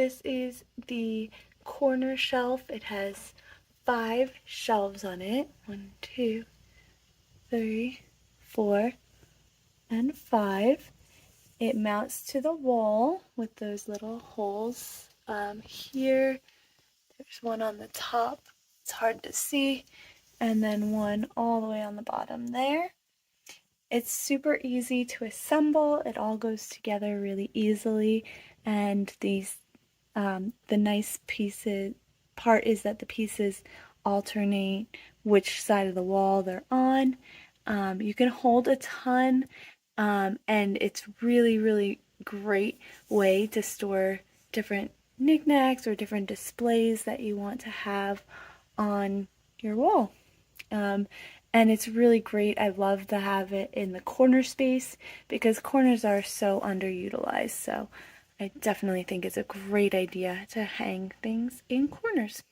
this is the corner shelf. It has 5 shelves on it. 1, 2, 3, 4, and 5. It mounts to the wall with those little holes here. There's one on the top. It's hard to see. And then one all the way on the bottom there. It's super easy to assemble. It all goes together really easily. And the nice part is that the pieces alternate which side of the wall they're on. You can hold a ton, and it's really, really great way to store different knickknacks or different displays that you want to have on your wall. And it's really great. I love to have it in the corner space because corners are so underutilized. So I definitely think it's a great idea to hang things in corners.